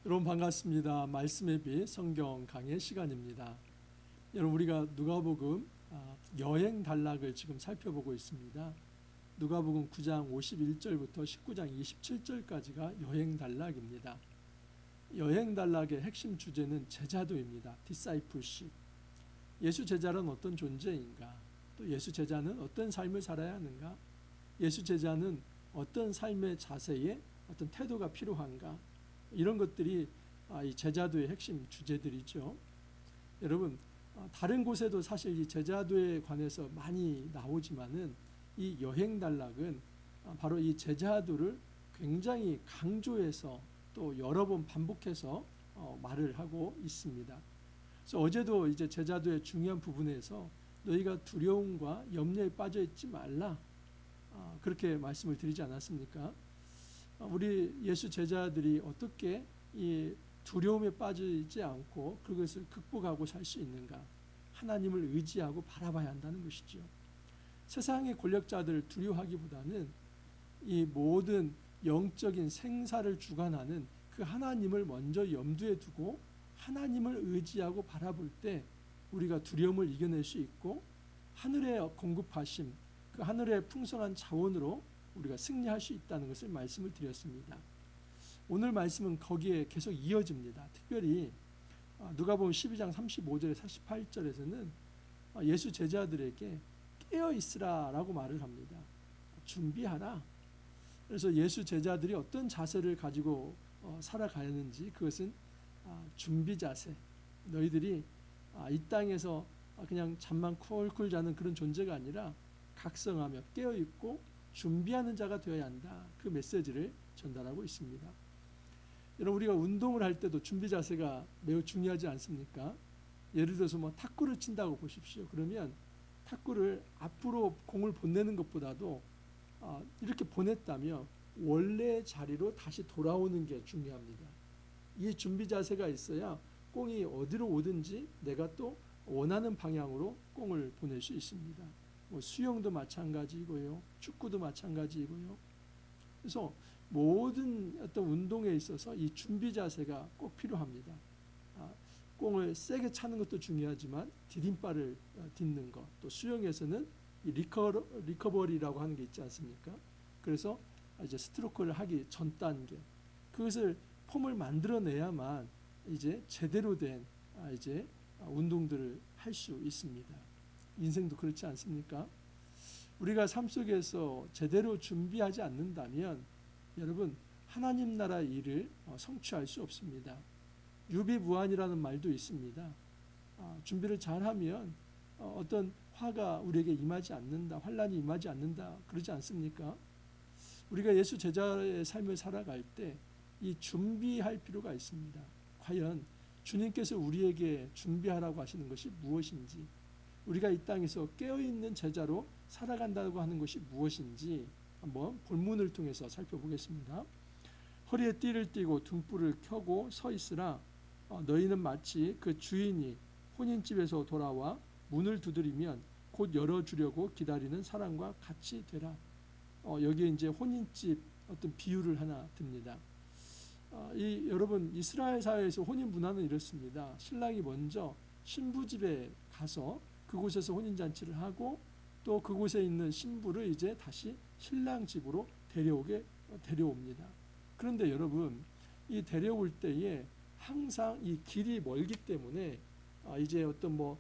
여러분 반갑습니다. 말씀의 빛 성경 강의 시간입니다. 여러분 우리가 누가복음 여행 단락을 지금 살펴보고 있습니다. 누가복음 9장 51절부터 19장 27절까지가 여행 단락입니다. 여행 단락의 핵심 주제는 제자도입니다. 디사이플십. 예수 제자는 어떤 존재인가? 또 예수 제자는 어떤 삶을 살아야 하는가? 예수 제자는 어떤 삶의 자세에 어떤 태도가 필요한가? 이런 것들이 이 제자도의 핵심 주제들이죠. 여러분 다른 곳에도 사실 이 제자도에 관해서 많이 나오지만은 이 여행 단락은 바로 이 제자도를 굉장히 강조해서 또 여러 번 반복해서 말을 하고 있습니다. 그래서 어제도 이제 제자도의 중요한 부분에서 너희가 두려움과 염려에 빠져 있지 말라 그렇게 말씀을 드리지 않았습니까? 우리 예수 제자들이 어떻게 이 두려움에 빠지지 않고 그것을 극복하고 살 수 있는가? 하나님을 의지하고 바라봐야 한다는 것이죠. 세상의 권력자들을 두려워하기보다는 이 모든 영적인 생사를 주관하는 그 하나님을 먼저 염두에 두고 하나님을 의지하고 바라볼 때 우리가 두려움을 이겨낼 수 있고 하늘의 공급하심, 그 하늘의 풍성한 자원으로 우리가 승리할 수 있다는 것을 말씀을 드렸습니다. 오늘 말씀은 거기에 계속 이어집니다. 특별히 누가복음 12장 35절에 48절에서는 예수 제자들에게 깨어 있으라라고 말을 합니다. 준비하라. 그래서 예수 제자들이 어떤 자세를 가지고 살아가는지 그것은 준비 자세. 너희들이 이 땅에서 그냥 잠만 쿨쿨 자는 그런 존재가 아니라 각성하며 깨어 있고 준비하는 자가 되어야 한다. 그 메시지를 전달하고 있습니다. 여러분 우리가 운동을 할 때도 준비 자세가 매우 중요하지 않습니까? 예를 들어서 뭐 탁구를 친다고 보십시오. 그러면 탁구를 앞으로 공을 보내는 것보다도 이렇게 보냈다면 원래 자리로 다시 돌아오는 게 중요합니다. 이 준비 자세가 있어야 공이 어디로 오든지 내가 또 원하는 방향으로 공을 보낼 수 있습니다. 뭐 수영도 마찬가지이고요, 축구도 마찬가지이고요. 그래서 모든 어떤 운동에 있어서 이 준비 자세가 꼭 필요합니다. 공을 세게 차는 것도 중요하지만 디딤발을 딛는 것, 또 수영에서는 이 리커버리라고 하는 게 있지 않습니까? 그래서 이제 스트로크를 하기 전 단계, 그것을 폼을 만들어내야만 이제 제대로 된 이제 운동들을 할 수 있습니다. 인생도 그렇지 않습니까? 우리가 삶 속에서 제대로 준비하지 않는다면 여러분 하나님 나라 일을 성취할 수 없습니다. 유비무환이라는 말도 있습니다. 준비를 잘하면 어떤 화가 우리에게 임하지 않는다, 환난이 임하지 않는다 그러지 않습니까? 우리가 예수 제자의 삶을 살아갈 때 이 준비할 필요가 있습니다. 과연 주님께서 우리에게 준비하라고 하시는 것이 무엇인지, 우리가 이 땅에서 깨어있는 제자로 살아간다고 하는 것이 무엇인지 한번 본문을 통해서 살펴보겠습니다. 허리에 띠를 띠고 등불을 켜고 서 있으라. 너희는 마치 그 주인이 혼인집에서 돌아와 문을 두드리면 곧 열어주려고 기다리는 사람과 같이 되라. 여기에 이제 혼인집 어떤 비유를 하나 듭니다. 여러분 이스라엘 사회에서 혼인 문화는 이렇습니다. 신랑이 먼저 신부 집에 가서 그곳에서 혼인잔치를 하고 또 그곳에 있는 신부를 이제 다시 신랑 집으로 데려옵니다. 그런데 여러분 이 데려올 때에 항상 이 길이 멀기 때문에 이제 어떤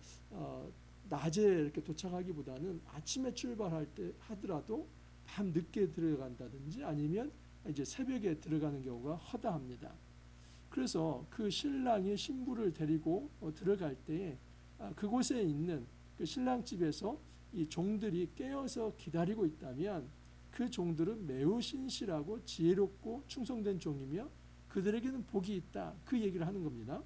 낮에 이렇게 도착하기보다는 아침에 출발할 때 하더라도 밤 늦게 들어간다든지 아니면 이제 새벽에 들어가는 경우가 허다합니다. 그래서 그 신랑이 신부를 데리고 들어갈 때에 그곳에 있는 그 신랑 집에서 이 종들이 깨어서 기다리고 있다면 그 종들은 매우 신실하고 지혜롭고 충성된 종이며 그들에게는 복이 있다. 그 얘기를 하는 겁니다.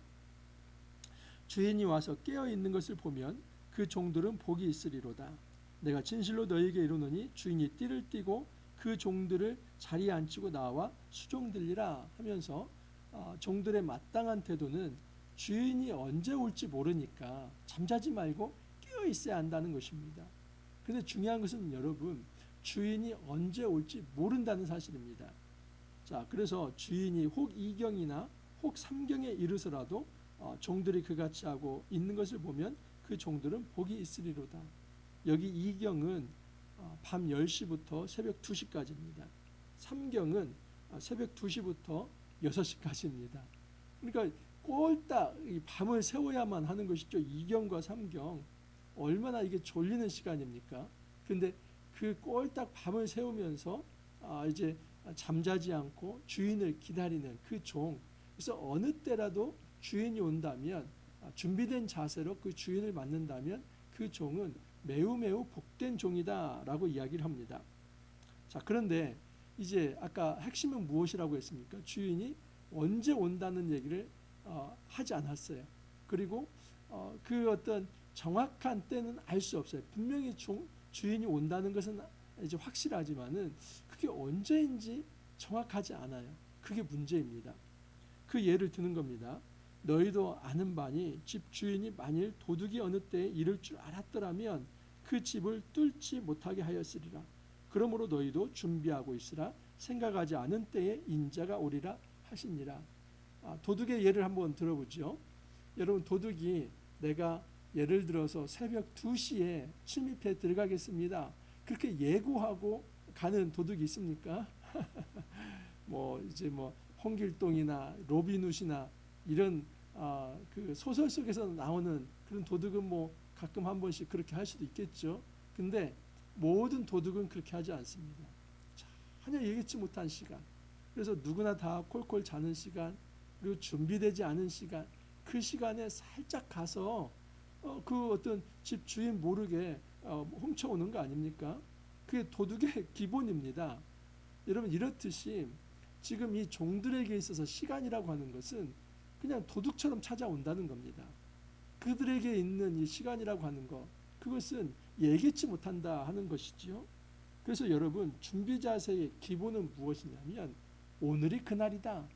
주인이 와서 깨어 있는 것을 보면 그 종들은 복이 있으리로다. 내가 진실로 너희에게 이르노니 주인이 띠를 띠고 그 종들을 자리에 앉히고 나와 수종들리라 하면서 종들의 마땅한 태도는 주인이 언제 올지 모르니까 잠자지 말고 깨어 있어야 한다는 것입니다. 그런데 중요한 것은 여러분 주인이 언제 올지 모른다는 사실입니다. 자, 그래서 주인이 혹 이경이나 혹 삼경에 이르서라도 종들이 그같이 하고 있는 것을 보면 그 종들은 복이 있으리로다. 여기 이경은 밤 10시부터 새벽 2시까지입니다. 삼경은 새벽 2시부터 6시까지입니다. 그러니까 꼴딱 밤을 새워야만 하는 것이죠. 이경과 삼경 얼마나 이게 졸리는 시간입니까? 근데 그 꼴딱 밤을 새우면서 이제 잠자지 않고 주인을 기다리는 그 종. 그래서 어느 때라도 주인이 온다면 준비된 자세로 그 주인을 맞는다면 그 종은 매우 매우 복된 종이다라고 이야기를 합니다. 자, 그런데 이제 아까 핵심은 무엇이라고 했습니까? 주인이 언제 온다는 얘기를 하지 않았어요. 그리고 그 어떤 정확한 때는 알 수 없어요. 분명히 주인이 온다는 것은 이제 확실하지만은 그게 언제인지 정확하지 않아요. 그게 문제입니다. 그 예를 드는 겁니다. 너희도 아는 바니 집 주인이 만일 도둑이 어느 때에 이를 줄 알았더라면 그 집을 뚫지 못하게 하였으리라. 그러므로 너희도 준비하고 있으라. 생각하지 않은 때에 인자가 오리라 하시니라. 도둑의 예를 한번 들어보죠. 여러분, 도둑이 내가 예를 들어서 새벽 2시에 침입해 들어가겠습니다. 그렇게 예고하고 가는 도둑이 있습니까? 뭐 이제 뭐 홍길동이나 로빈훗이나 이런 그 소설 속에서 나오는 그런 도둑은 뭐 가끔 한 번씩 그렇게 할 수도 있겠죠. 근데 모든 도둑은 그렇게 하지 않습니다. 전혀 예기치 못한 시간. 그래서 누구나 다 콜콜 자는 시간, 그리고 준비되지 않은 시간, 그 시간에 살짝 가서 그 어떤 집 주인 모르게 훔쳐오는 거 아닙니까? 그게 도둑의 기본입니다. 여러분, 이렇듯이 지금 이 종들에게 있어서 시간이라고 하는 것은 그냥 도둑처럼 찾아온다는 겁니다. 그들에게 있는 이 시간이라고 하는 것, 그것은 예기치 못한다 하는 것이지요. 그래서 여러분, 준비 자세의 기본은 무엇이냐면 오늘이 그날이다,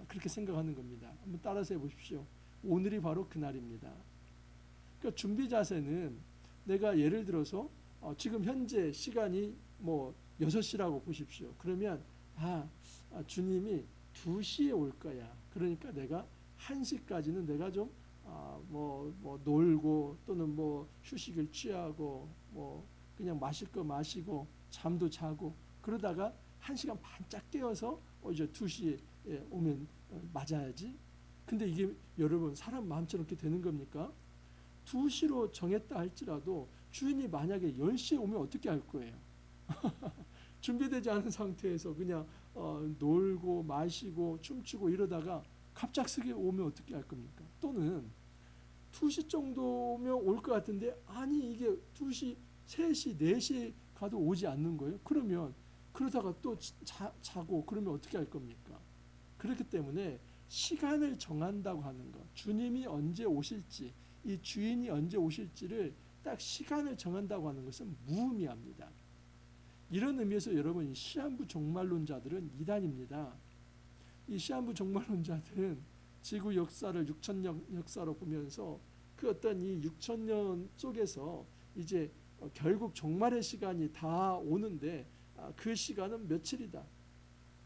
그렇게 생각하는 겁니다. 한번 따라서 해보십시오. 오늘이 바로 그날입니다. 그러니까 준비 자세는 내가 예를 들어서 지금 현재 시간이 뭐 6시라고 보십시오. 그러면 주님이 2시에 올 거야. 그러니까 내가 1시까지는 내가 좀 뭐 놀고 또는 뭐 휴식을 취하고 뭐 그냥 마실 거 마시고 잠도 자고 그러다가 1시간 반짝 깨어서 이제 2시에 오면 맞아야지. 근데 이게 여러분, 사람 마음처럼 이렇게 되는 겁니까? 2시로 정했다 할지라도 주인이 만약에 10시에 오면 어떻게 할 거예요? 준비되지 않은 상태에서 그냥 놀고 마시고 춤추고 이러다가 갑작스레 오면 어떻게 할 겁니까? 또는 2시 정도면 올 것 같은데 아니 이게 2시, 3시, 4시에 가도 오지 않는 거예요. 그러면 그러다가 또 자고 그러면 어떻게 할 겁니까? 그렇기 때문에 시간을 정한다고 하는 것, 주님이 언제 오실지, 이 주인이 언제 오실지를 딱 시간을 정한다고 하는 것은 무의미합니다. 이런 의미에서 여러분, 이 시한부 종말론자들은 이단입니다. 이 시한부 종말론자들은 지구 역사를 6천년 역사로 보면서 그 어떤 이 6천년 속에서 이제 결국 종말의 시간이 다 오는데 그 시간은 며칠이다.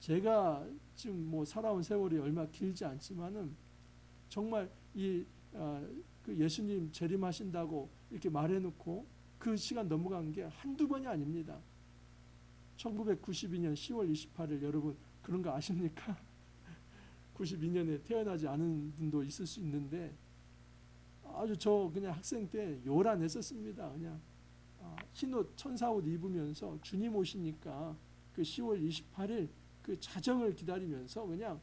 제가 지금 뭐 살아온 세월이 얼마 길지 않지만은 정말 그 예수님 재림하신다고 이렇게 말해놓고 그 시간 넘어간 게 한두 번이 아닙니다. 1992년 10월 28일 여러분 그런 거 아십니까? 92년에 태어나지 않은 분도 있을 수 있는데 아주 저 그냥 학생 때 요란했었습니다. 그냥 흰옷 천사옷 입으면서 주님 오시니까 그 10월 28일 그 자정을 기다리면서 그냥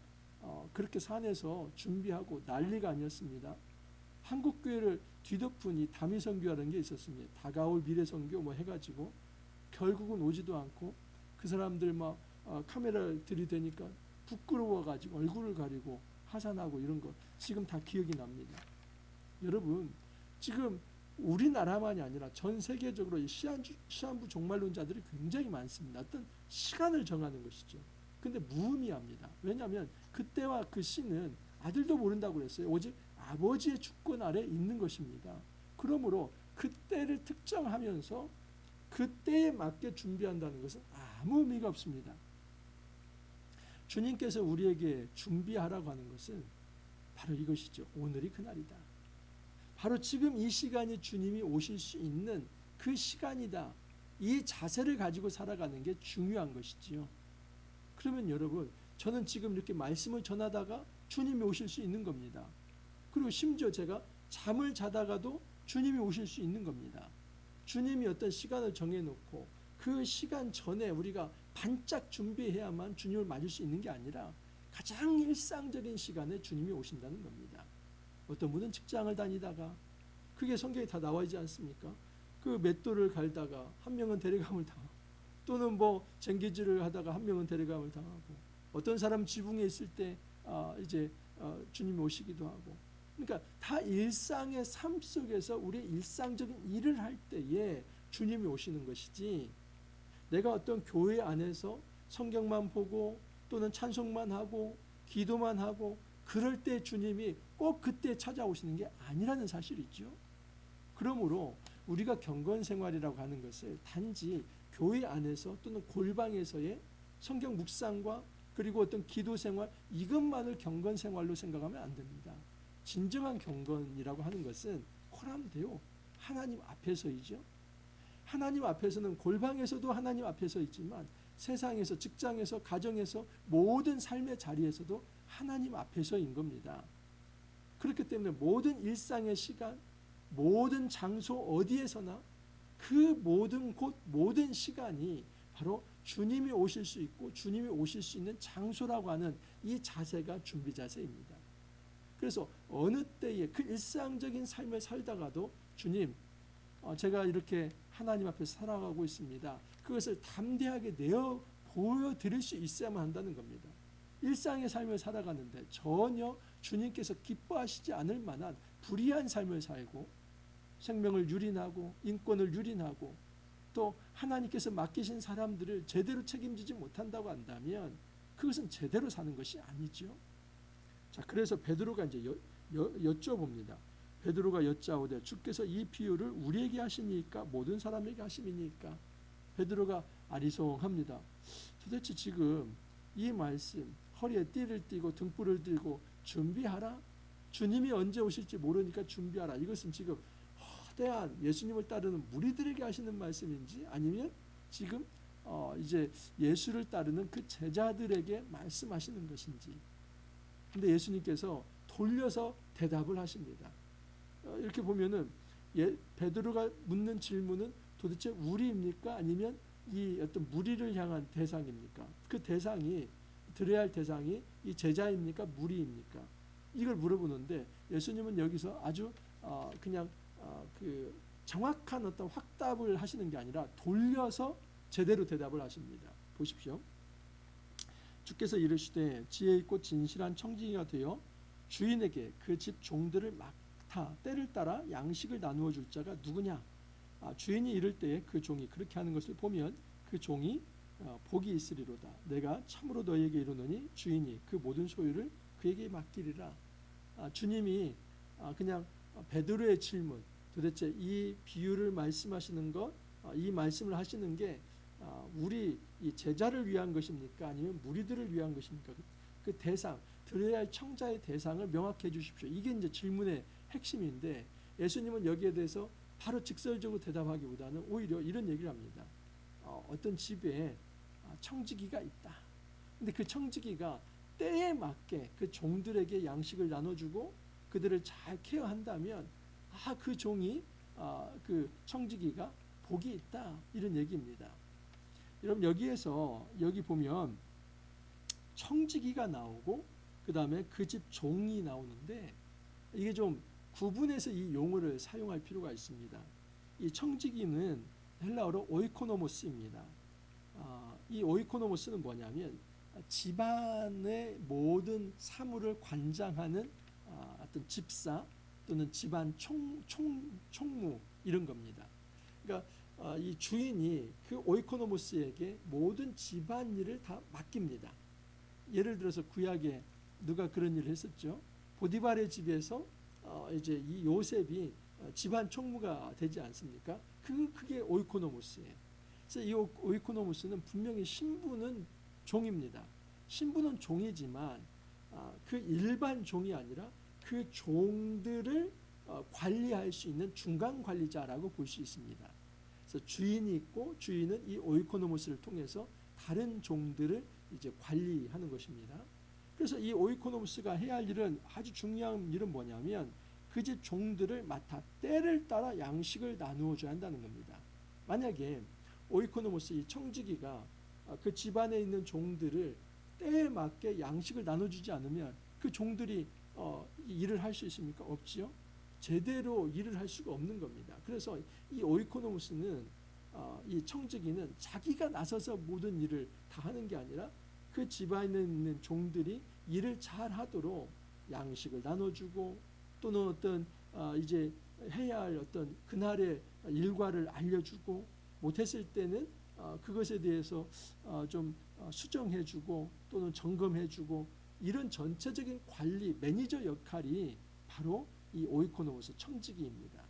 그렇게 산에서 준비하고 난리가 아니었습니다. 한국 교회를 뒤덮은 이 다미 선교라는 게 있었습니다. 다가올 미래 선교 뭐 해가지고 결국은 오지도 않고 그 사람들 막 카메라를 들이대니까 부끄러워가지고 얼굴을 가리고 하산하고 이런 거 지금 다 기억이 납니다. 여러분, 지금 우리나라만이 아니라 전 세계적으로 이 시한부 종말론자들이 굉장히 많습니다. 어떤 시간을 정하는 것이죠. 근데 무의미합니다. 왜냐하면 그때와 그 시는 아들도 모른다고 그랬어요. 오직 아버지의 주권 아래 있는 것입니다. 그러므로 그때를 특정하면서 그때에 맞게 준비한다는 것은 아무 의미가 없습니다. 주님께서 우리에게 준비하라고 하는 것은 바로 이것이죠. 오늘이 그날이다. 바로 지금 이 시간이 주님이 오실 수 있는 그 시간이다. 이 자세를 가지고 살아가는 게 중요한 것이지요. 그러면 여러분, 저는 지금 이렇게 말씀을 전하다가 주님이 오실 수 있는 겁니다. 그리고 심지어 제가 잠을 자다가도 주님이 오실 수 있는 겁니다. 주님이 어떤 시간을 정해놓고 그 시간 전에 우리가 반짝 준비해야만 주님을 맞을 수 있는 게 아니라 가장 일상적인 시간에 주님이 오신다는 겁니다. 어떤 분은 직장을 다니다가, 그게 성경에 다 나와 있지 않습니까? 그 맷돌을 갈다가 한 명은 데려감을 당하고, 또는 뭐 쟁기질을 하다가 한 명은 데려감을 당하고, 어떤 사람 지붕에 있을 때 주님이 오시기도 하고. 그러니까 다 일상의 삶 속에서 우리의 일상적인 일을 할 때에 주님이 오시는 것이지, 내가 어떤 교회 안에서 성경만 보고 또는 찬송만 하고 기도만 하고 그럴 때 주님이 꼭 그때 찾아오시는 게 아니라는 사실이죠. 그러므로 우리가 경건 생활이라고 하는 것을 단지 교회 안에서 또는 골방에서의 성경 묵상과 그리고 어떤 기도 생활, 이것만을 경건 생활로 생각하면 안 됩니다. 진정한 경건이라고 하는 것은 코람데오, 하나님 앞에서이죠. 하나님 앞에서는 골방에서도 하나님 앞에서 있지만 세상에서, 직장에서, 가정에서, 모든 삶의 자리에서도 하나님 앞에서인 겁니다. 그렇기 때문에 모든 일상의 시간, 모든 장소 어디에서나 그 모든 곳, 모든 시간이 바로 주님이 오실 수 있고 주님이 오실 수 있는 장소라고 하는 이 자세가 준비 자세입니다. 그래서 어느 때에 그 일상적인 삶을 살다가도 주님, 제가 이렇게 하나님 앞에서 살아가고 있습니다. 그것을 담대하게 내어 보여드릴 수 있어야만 한다는 겁니다. 일상의 삶을 살아가는데 전혀 주님께서 기뻐하시지 않을 만한 불의한 삶을 살고 생명을 유린하고 인권을 유린하고 또 하나님께서 맡기신 사람들을 제대로 책임지지 못한다고 한다면 그것은 제대로 사는 것이 아니죠. 자, 그래서 베드로가 이제 여쭤봅니다. 베드로가 여짜오되 주께서 이 비유를 우리에게 하시니까 모든 사람에게 하심이니까. 베드로가 아리송합니다. 도대체 지금 이 말씀, 허리에 띠를 띠고 등불을 들고 준비하라, 주님이 언제 오실지 모르니까 준비하라, 이것은 지금 거대한 예수님을 따르는 무리들에게 하시는 말씀인지 아니면 지금 이제 예수를 따르는 그 제자들에게 말씀하시는 것인지. 근데 예수님께서 돌려서 대답을 하십니다. 이렇게 보면은 베드로가 묻는 질문은 도대체 우리입니까? 아니면 이 어떤 무리를 향한 대상입니까? 그 대상이, 들어야 할 대상이 이 제자입니까? 무리입니까? 이걸 물어보는데 예수님은 여기서 아주 그냥 그 정확한 어떤 확답을 하시는 게 아니라 돌려서 제대로 대답을 하십니다. 보십시오. 주께서 이르시되 지혜 있고 진실한 청지기가 되어 주인에게 그 집 종들을 맡아 때를 따라 양식을 나누어 줄 자가 누구냐? 주인이 이를 때에 그 종이 그렇게 하는 것을 보면 그 종이 복이 있으리로다. 내가 참으로 너희에게 이르노니 주인이 그 모든 소유를 그에게 맡기리라. 주님이 그냥 베드로의 질문, 도대체 이 비유를 말씀하시는 것, 이 말씀을 하시는 게 우리 이 제자를 위한 것입니까? 아니면 무리들을 위한 것입니까? 그 대상, 들어야 할 청자의 대상을 명확히 해주십시오. 이게 이제 질문의 핵심인데 예수님은 여기에 대해서 바로 직설적으로 대답하기보다는 오히려 이런 얘기를 합니다. 어떤 집에 청지기가 있다. 근데 그 청지기가 때에 맞게 그 종들에게 양식을 나눠주고 그들을 잘 케어한다면 그 종이 그 청지기가 복이 있다, 이런 얘기입니다. 여러분, 여기에서 여기 보면 청지기가 나오고 그 다음에 그 집 종이 나오는데 이게 좀 구분해서 이 용어를 사용할 필요가 있습니다. 이 청지기는 헬라어로 오이코노모스입니다. 이 오이코노모스는 뭐냐면 집안의 모든 사물을 관장하는 어떤 집사 또는 집안 총무, 이런 겁니다. 그러니까 이 주인이 그 오이코노모스에게 모든 집안일을 다 맡깁니다. 예를 들어서 구약에 누가 그런 일을 했었죠. 보디발의 집에서 이제 이 요셉이 집안 총무가 되지 않습니까? 그게 오이코노모스예요. 그래서 이 오이코노모스는 분명히 신분은 종입니다. 신부는 종이지만 그 일반 종이 아니라 그 종들을 관리할 수 있는 중간 관리자라고 볼 수 있습니다. 그래서 주인이 있고 주인은 이 오이코노모스를 통해서 다른 종들을 이제 관리하는 것입니다. 그래서 이 오이코노모스가 해야 할 일은 아주 중요한 일은 뭐냐면 그 집 종들을 맡아 때를 따라 양식을 나누어 줘야 한다는 겁니다. 만약에 오이코노모스 이 청지기가 그 집안에 있는 종들을 때에 맞게 양식을 나눠주지 않으면 그 종들이 일을 할 수 있습니까? 없지요. 제대로 일을 할 수가 없는 겁니다. 그래서 이 오이코노모스는 이 청지기는 자기가 나서서 모든 일을 다 하는 게 아니라 그 집안에 있는 종들이 일을 잘 하도록 양식을 나눠주고 또는 어떤 이제 해야 할 어떤 그날의 일과를 알려주고 못했을 때는 그것에 대해서 좀 수정해주고 또는 점검해주고 이런 전체적인 관리 매니저 역할이 바로 이 오이코노모스 청지기입니다.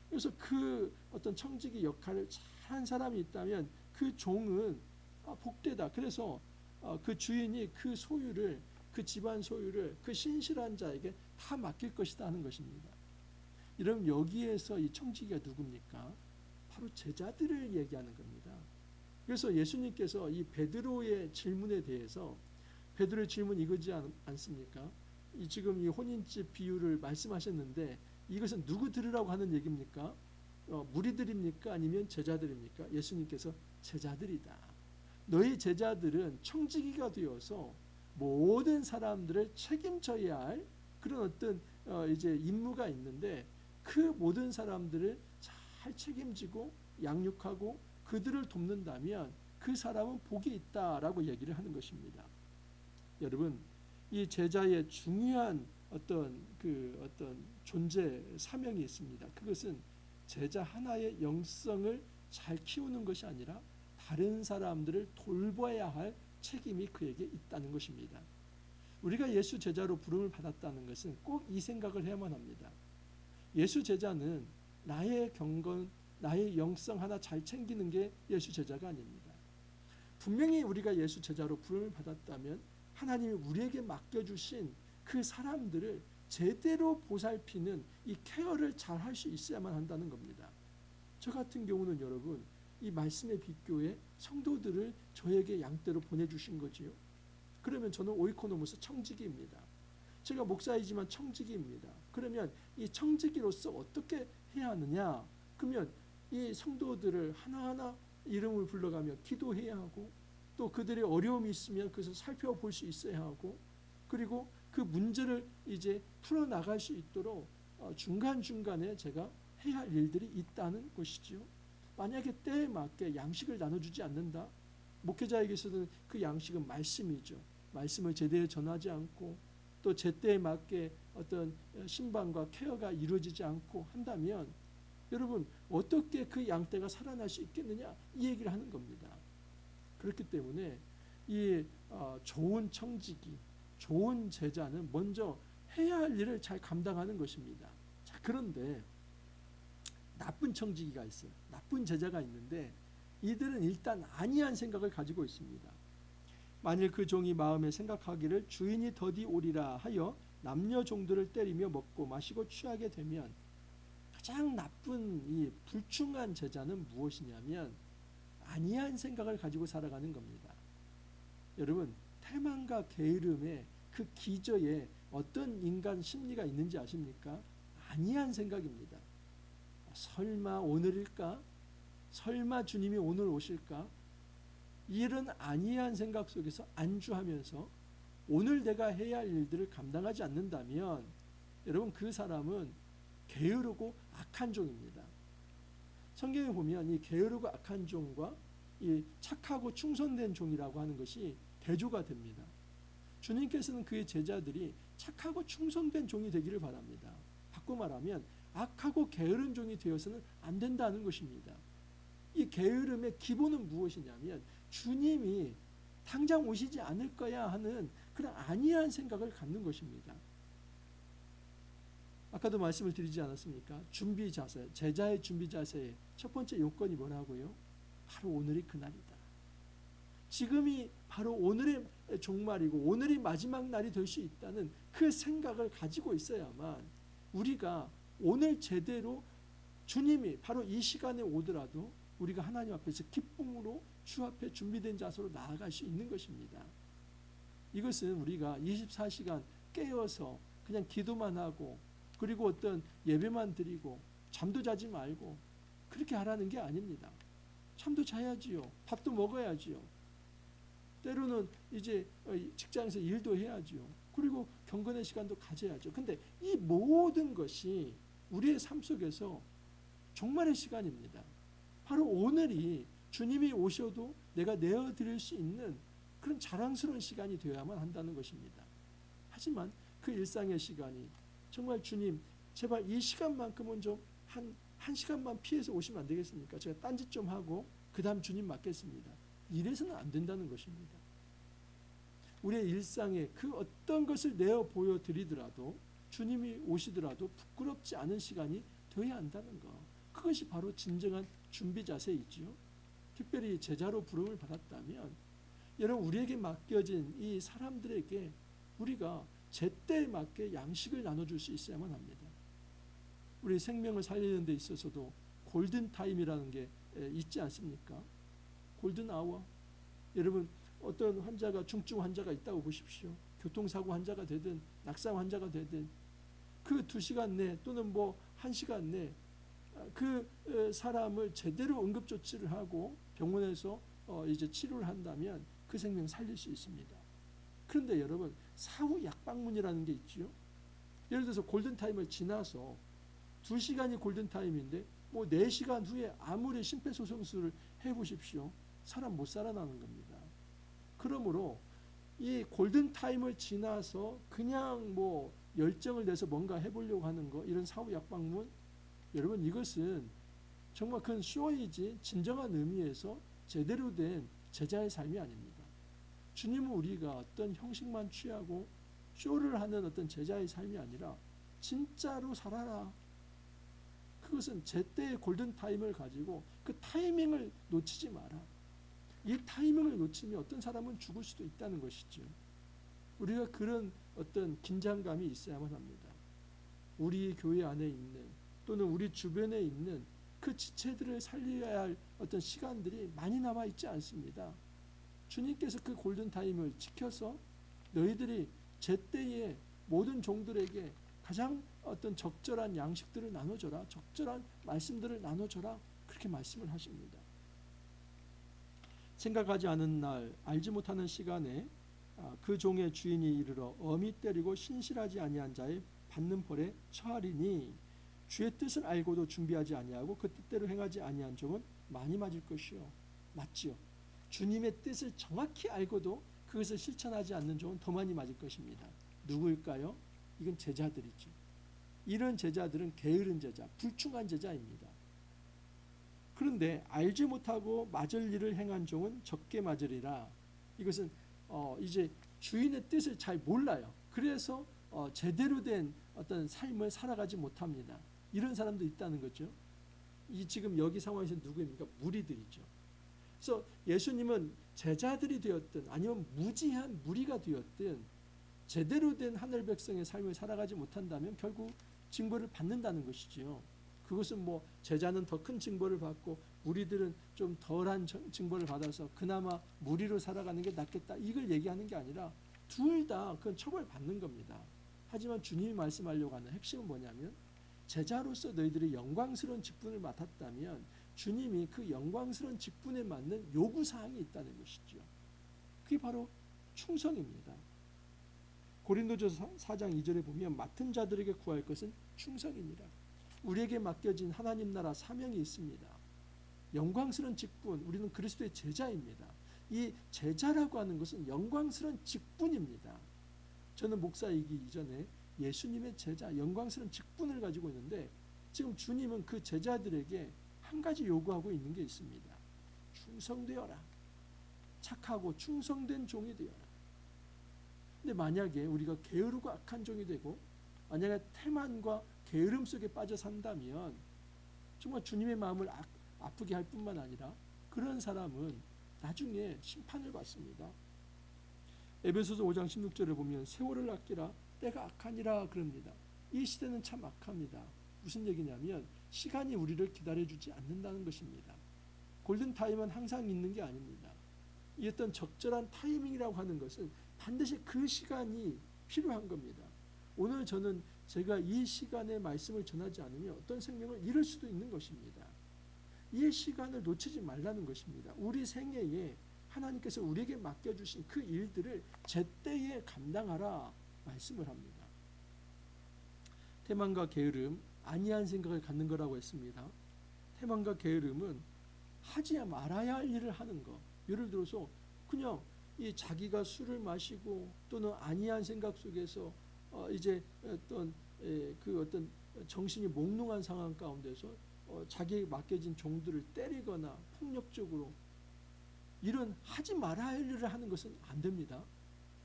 그래서 그 어떤 청지기 역할을 잘한 사람이 있다면 그 종은 복되다. 그래서 그 주인이 그 소유를 그 집안 소유를 그 신실한 자에게 다 맡길 것이다 하는 것입니다. 여러분 여기에서 이 청지기가 누굽니까? 바로 제자들을 얘기하는 겁니다. 그래서 예수님께서 이 베드로의 질문에 대해서 베드로의 질문 이거지 않습니까? 지금 이 혼인집 비유를 말씀하셨는데 이것은 누구 들으라고 하는 얘기입니까? 무리들입니까? 아니면 제자들입니까? 예수님께서 제자들이다. 너희 제자들은 청지기가 되어서 모든 사람들을 책임져야 할 그런 어떤 이제 임무가 있는데 그 모든 사람들을 잘 책임지고 양육하고 그들을 돕는다면 그 사람은 복이 있다라고 얘기를 하는 것입니다. 여러분 이 제자의 중요한 어떤 존재 사명이 있습니다. 그것은 제자 하나의 영성을 잘 키우는 것이 아니라 다른 사람들을 돌봐야 할 책임이 그에게 있다는 것입니다. 우리가 예수 제자로 부름을 받았다는 것은 꼭 이 생각을 해야만 합니다. 예수 제자는 나의 경건, 나의 영성 하나 잘 챙기는 게 예수 제자가 아닙니다. 분명히 우리가 예수 제자로 부름을 받았다면 하나님이 우리에게 맡겨주신 그 사람들을 제대로 보살피는 이 케어를 잘 할 수 있어야만 한다는 겁니다. 저 같은 경우는 여러분 이 말씀의 빛교회 성도들을 저에게 양떼로 보내주신 거지요. 그러면 저는 오이코노모스 청지기입니다. 제가 목사이지만 청지기입니다. 그러면 이 청지기로서 어떻게 해야 하느냐? 그러면 이 성도들을 하나하나 이름을 불러가며 기도해야 하고 또 그들의 어려움이 있으면 그것을 살펴볼 수 있어야 하고 그리고 그 문제를 이제 풀어나갈 수 있도록 중간중간에 제가 해야 할 일들이 있다는 것이지요. 만약에 때에 맞게 양식을 나눠주지 않는다. 목회자에게서는 그 양식은 말씀이죠. 말씀을 제대로 전하지 않고 또 제때에 맞게 어떤 신방과 케어가 이루어지지 않고 한다면 여러분 어떻게 그 양떼가 살아날 수 있겠느냐 이 얘기를 하는 겁니다. 그렇기 때문에 이 좋은 청지기, 좋은 제자는 먼저 해야 할 일을 잘 감당하는 것입니다. 자, 그런데 나쁜 청지기가 있어요. 나쁜 제자가 있는데 이들은 일단 안이한 생각을 가지고 있습니다. 만일 그 종이 마음에 생각하기를 주인이 더디 오리라 하여 남녀 종들을 때리며 먹고 마시고 취하게 되면 가장 나쁜 이 불충한 제자는 무엇이냐면 안이한 생각을 가지고 살아가는 겁니다. 여러분 태만과 게으름의 그 기저에 어떤 인간 심리가 있는지 아십니까? 안이한 생각입니다. 설마 오늘일까? 설마 주님이 오늘 오실까? 이런 안이한 생각 속에서 안주하면서 오늘 내가 해야 할 일들을 감당하지 않는다면 여러분 그 사람은 게으르고 악한 종입니다. 성경에 보면 이 게으르고 악한 종과 이 착하고 충성된 종이라고 하는 것이 대조가 됩니다. 주님께서는 그의 제자들이 착하고 충성된 종이 되기를 바랍니다. 바꿔 말하면 악하고 게으른 종이 되어서는 안 된다는 것입니다. 이 게으름의 기본은 무엇이냐면 주님이 당장 오시지 않을 거야 하는 그런 안이한 생각을 갖는 것입니다. 아까도 말씀을 드리지 않았습니까? 준비 자세, 제자의 준비 자세의 첫 번째 요건이 뭐라고요? 바로 오늘이 그날이다. 지금이 바로 오늘의 종말이고 오늘이 마지막 날이 될 수 있다는 그 생각을 가지고 있어야만 우리가 오늘 제대로 주님이 바로 이 시간에 오더라도 우리가 하나님 앞에서 기쁨으로 주 앞에 준비된 자세로 나아갈 수 있는 것입니다. 이것은 우리가 24시간 깨어서 그냥 기도만 하고 그리고 어떤 예배만 드리고 잠도 자지 말고 그렇게 하라는 게 아닙니다. 잠도 자야지요. 밥도 먹어야지요. 때로는 이제 직장에서 일도 해야지요. 그리고 경건의 시간도 가져야죠. 근데 이 모든 것이 우리의 삶 속에서 종말의 시간입니다. 바로 오늘이 주님이 오셔도 내가 내어드릴 수 있는 그런 자랑스러운 시간이 되어야만 한다는 것입니다. 하지만 그 일상의 시간이 정말 주님 제발 이 시간만큼은 좀 한 시간만 피해서 오시면 안 되겠습니까? 제가 딴짓 좀 하고 그 다음 주님 맡겠습니다. 이래서는 안 된다는 것입니다. 우리의 일상에 그 어떤 것을 내어 보여드리더라도 주님이 오시더라도 부끄럽지 않은 시간이 되어야 한다는 것. 그것이 바로 진정한 준비 자세이지요. 특별히 제자로 부름을 받았다면 여러분 우리에게 맡겨진 이 사람들에게 우리가 제때에 맞게 양식을 나눠줄 수 있어야만 합니다. 우리 생명을 살리는 데 있어서도 골든타임이라는 게 있지 않습니까? 골든아워. 여러분 어떤 환자가 중증 환자가 있다고 보십시오. 교통사고 환자가 되든 낙상 환자가 되든 그 2시간 내 또는 뭐 1시간 내 그 사람을 제대로 응급조치를 하고 병원에서 이제 치료를 한다면 그 생명 살릴 수 있습니다. 그런데 여러분 사후 약방문이라는 게 있지요. 예를 들어서 골든타임을 지나서 2시간이 골든타임인데 뭐 4시간 후에 아무리 심폐소생술을 해보십시오. 사람 못 살아나는 겁니다. 그러므로 이 골든타임을 지나서 그냥 뭐 열정을 내서 뭔가 해보려고 하는 거 이런 사후 약방문 여러분 이것은 정말 큰 쇼이지 진정한 의미에서 제대로 된 제자의 삶이 아닙니다. 주님은 우리가 어떤 형식만 취하고 쇼를 하는 어떤 제자의 삶이 아니라 진짜로 살아라. 그것은 제때의 골든타임을 가지고 그 타이밍을 놓치지 마라. 이 타이밍을 놓치면 어떤 사람은 죽을 수도 있다는 것이죠. 우리가 그런 어떤 긴장감이 있어야만 합니다. 우리 교회 안에 있는 또는 우리 주변에 있는 그 지체들을 살려야 할 어떤 시간들이 많이 남아있지 않습니다. 주님께서 그 골든타임을 지켜서 너희들이 제때에 모든 종들에게 가장 어떤 적절한 양식들을 나눠줘라. 적절한 말씀들을 나눠줘라. 그렇게 말씀을 하십니다. 생각하지 않은 날 알지 못하는 시간에 그 종의 주인이 이르러 어미 때리고 신실하지 아니한 자의 받는 벌에 처하리니 주의 뜻을 알고도 준비하지 아니하고 그 뜻대로 행하지 아니한 종은 많이 맞을 것이요. 맞지요. 주님의 뜻을 정확히 알고도 그것을 실천하지 않는 종은 더 많이 맞을 것입니다. 누구일까요? 이건 제자들이죠. 이런 제자들은 게으른 제자, 불충한 제자입니다. 그런데 알지 못하고 맞을 일을 행한 종은 적게 맞으리라. 이것은 이제 주인의 뜻을 잘 몰라요. 그래서 제대로 된 어떤 삶을 살아가지 못합니다. 이런 사람도 있다는 거죠. 이 지금 여기 상황에서 누구입니까? 무리들이죠. 그래서 예수님은 제자들이 되었든 아니면 무지한 무리가 되었든 제대로 된 하늘 백성의 삶을 살아가지 못한다면 결국 징벌을 받는다는 것이지요. 그것은 뭐 제자는 더 큰 징벌을 받고 무리들은 좀 덜한 징벌을 받아서 그나마 무리로 살아가는 게 낫겠다 이걸 얘기하는 게 아니라 둘 다 그건 처벌받는 겁니다. 하지만 주님이 말씀하려고 하는 핵심은 뭐냐면 제자로서 너희들이 영광스러운 직분을 맡았다면 주님이 그 영광스러운 직분에 맞는 요구사항이 있다는 것이죠. 그게 바로 충성입니다. 고린도전서 4장 2절에 보면 맡은 자들에게 구할 것은 충성이니라. 우리에게 맡겨진 하나님 나라 사명이 있습니다. 영광스러운 직분, 우리는 그리스도의 제자입니다. 이 제자라고 하는 것은 영광스러운 직분입니다. 저는 목사이기 이전에 예수님의 제자, 영광스러운 직분을 가지고 있는데 지금 주님은 그 제자들에게 한 가지 요구하고 있는 게 있습니다. 충성되어라. 착하고 충성된 종이 되어라. 근데 만약에 우리가 게으르고 악한 종이 되고 만약에 태만과 게으름 속에 빠져 산다면 정말 주님의 마음을 아프게 할 뿐만 아니라 그런 사람은 나중에 심판을 받습니다. 에베소서 5장 16절에 보면 세월을 아끼라 때가 악하니라 그럽니다. 이 시대는 참 악합니다. 무슨 얘기냐면 시간이 우리를 기다려주지 않는다는 것입니다. 골든타임은 항상 있는 게 아닙니다. 이 어떤 적절한 타이밍이라고 하는 것은 반드시 그 시간이 필요한 겁니다. 오늘 저는 제가 이 시간에 말씀을 전하지 않으면 어떤 생명을 잃을 수도 있는 것입니다. 이 시간을 놓치지 말라는 것입니다. 우리 생애에 하나님께서 우리에게 맡겨주신 그 일들을 제때에 감당하라 말씀을 합니다. 태만과 게으름, 아니한 생각을 갖는 거라고 했습니다. 태만과 게으름은 하지 말아야 할 일을 하는 거. 예를 들어서 그냥 이 자기가 술을 마시고 또는 아니한 생각 속에서 이제 어떤 그 어떤 정신이 몽롱한 상황 가운데서 자기에게 맡겨진 종들을 때리거나 폭력적으로 이런 하지 말아야 할 일을 하는 것은 안 됩니다.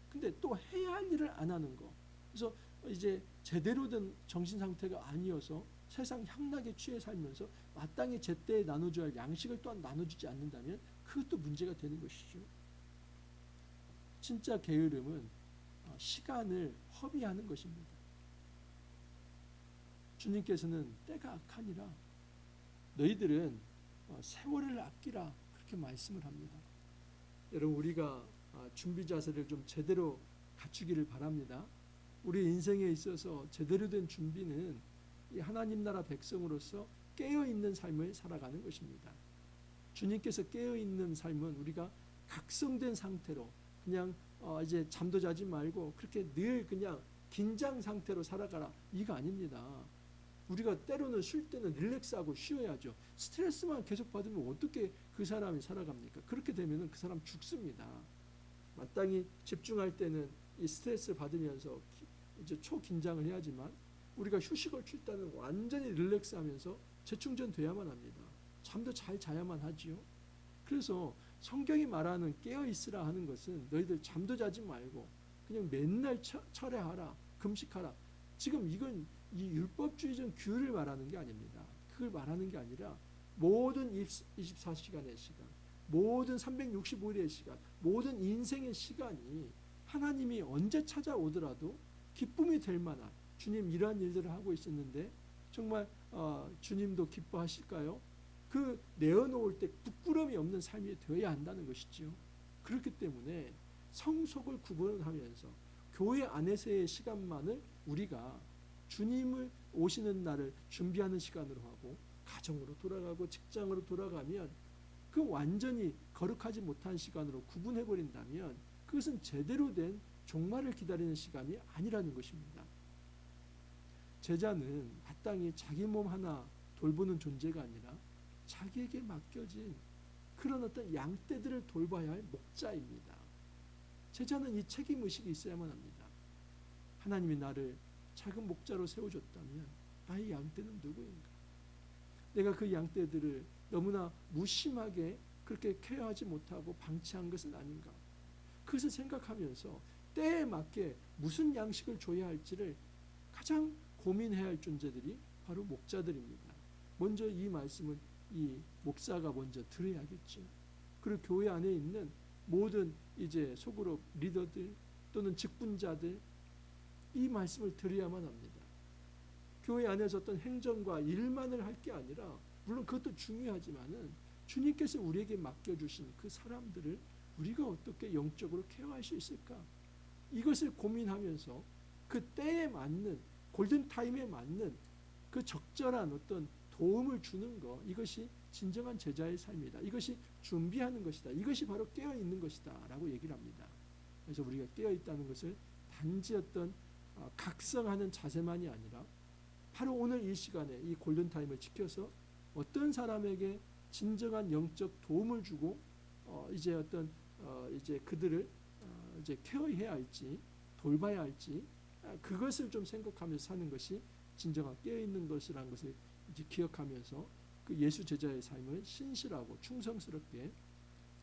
근데 또 해야 할 일을 안 하는 거. 그래서 이제 제대로 된 정신 상태가 아니어서 세상 향락에 취해 살면서 마땅히 제때에 나눠줘야 할 양식을 또한 나눠주지 않는다면 그것도 문제가 되는 것이죠. 진짜 게으름은 시간을 허비하는 것입니다. 주님께서는 때가 악하니라 너희들은 세월을 아끼라 그렇게 말씀을 합니다. 여러분 우리가 준비 자세를 좀 제대로 갖추기를 바랍니다. 우리 인생에 있어서 제대로 된 준비는 이 하나님 나라 백성으로서 깨어있는 삶을 살아가는 것입니다. 주님께서 깨어있는 삶은 우리가 각성된 상태로 그냥 이제 잠도 자지 말고 그렇게 늘 그냥 긴장 상태로 살아가라 이거 아닙니다. 우리가 때로는 쉴 때는 릴렉스하고 쉬어야죠. 스트레스만 계속 받으면 어떻게 그 사람이 살아갑니까? 그렇게 되면 그 사람 죽습니다. 마땅히 집중할 때는 이 스트레스 받으면서 이제 초긴장을 해야지만 우리가 휴식을 칠 때는 완전히 릴렉스하면서 재충전돼야만 합니다. 잠도 잘 자야만 하지요. 그래서 성경이 말하는 깨어있으라 하는 것은 너희들 잠도 자지 말고 그냥 맨날 철회하라 금식하라. 지금 이건 이 율법주의적 규율을 말하는 게 아닙니다. 그걸 말하는 게 아니라 모든 24시간의 시간, 모든 365일의 시간, 모든 인생의 시간이 하나님이 언제 찾아오더라도 기쁨이 될 만한 주님 이러한 일들을 하고 있었는데 정말 주님도 기뻐하실까요? 그 내어놓을 때 부끄러움이 없는 삶이 되어야 한다는 것이죠. 그렇기 때문에 성속을 구분하면서 교회 안에서의 시간만을 우리가 주님을 오시는 날을 준비하는 시간으로 하고 가정으로 돌아가고 직장으로 돌아가면 그 완전히 거룩하지 못한 시간으로 구분해버린다면 그것은 제대로 된 종말을 기다리는 시간이 아니라는 것입니다. 제자는 마땅히 자기 몸 하나 돌보는 존재가 아니라 자기에게 맡겨진 그런 어떤 양떼들을 돌봐야 할 목자입니다. 제자는 이 책임의식이 있어야만 합니다. 하나님이 나를 작은 목자로 세워줬다면 나의 양떼는 누구인가? 내가 그 양떼들을 너무나 무심하게 그렇게 케어하지 못하고 방치한 것은 아닌가? 그것을 생각하면서 때에 맞게 무슨 양식을 줘야 할지를 가장 고민해야 할 존재들이 바로 목자들입니다. 먼저 이 말씀은 이 목사가 먼저 들어야겠죠. 그리고 교회 안에 있는 모든 이제 소그룹 리더들 또는 직분자들 이 말씀을 들어야만 합니다. 교회 안에서 어떤 행정과 일만을 할 게 아니라 물론 그것도 중요하지만은 주님께서 우리에게 맡겨주신 그 사람들을 우리가 어떻게 영적으로 케어할 수 있을까? 이것을 고민하면서 그 때에 맞는 골든타임에 맞는 그 적절한 어떤 도움을 주는 것 이것이 진정한 제자의 삶이다. 이것이 준비하는 것이다. 이것이 바로 깨어있는 것이다 라고 얘기를 합니다. 그래서 우리가 깨어있다는 것을 단지 어떤 각성하는 자세만이 아니라 바로 오늘 이 시간에 이 골든타임을 지켜서 어떤 사람에게 진정한 영적 도움을 주고 이제 어떤 이제 그들을 이제 케어해야 할지 돌봐야 할지 그것을 좀 생각하면서 사는 것이 진정한 깨어있는 것이라는 것을 이제 기억하면서 그 예수 제자의 삶을 신실하고 충성스럽게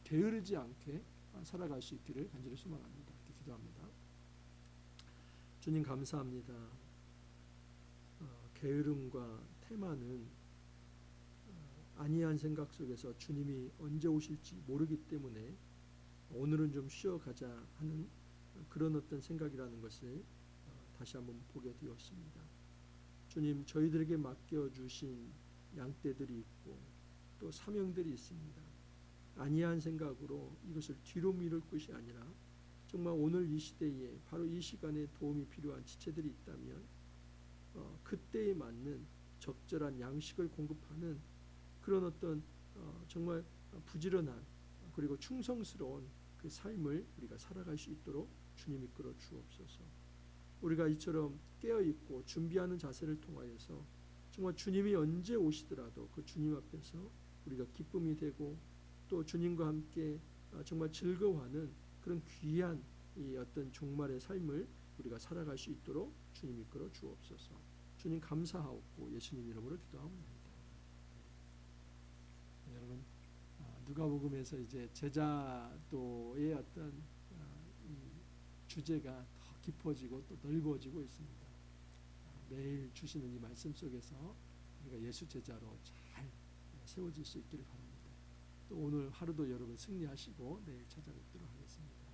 게으르지 않게 살아갈 수 있기를 간절히 소망합니다. 이렇게 기도합니다. 주님 감사합니다. 게으름과 태만은 안이한 생각 속에서 주님이 언제 오실지 모르기 때문에 오늘은 좀 쉬어가자 하는 그런 어떤 생각이라는 것을 다시 한번 보게 되었습니다. 주님, 저희들에게 맡겨주신 양떼들이 있고 또 사명들이 있습니다. 안이한 생각으로 이것을 뒤로 미룰 것이 아니라 정말 오늘 이 시대에 바로 이 시간에 도움이 필요한 지체들이 있다면 그때에 맞는 적절한 양식을 공급하는 그런 어떤 정말 부지런한 그리고 충성스러운 그 삶을 우리가 살아갈 수 있도록 주님 이끌어 주옵소서. 우리가 이처럼 깨어있고 준비하는 자세를 통하여서 정말 주님이 언제 오시더라도 그 주님 앞에서 우리가 기쁨이 되고 또 주님과 함께 정말 즐거워하는 그런 귀한 이 어떤 종말의 삶을 우리가 살아갈 수 있도록 주님 이끌어 주옵소서. 주님 감사하옵고 예수님 이름으로 기도하옵나이다. 여러분, 누가복음에서 이제 제자도의 어떤 이 주제가 더 깊어지고 또 넓어지고 있습니다. 매일 주시는 이 말씀 속에서 우리가 예수 제자로 잘 세워질 수 있기를 바랍니다. 또 오늘 하루도 여러분 승리하시고 내일 찾아뵙도록 하겠습니다.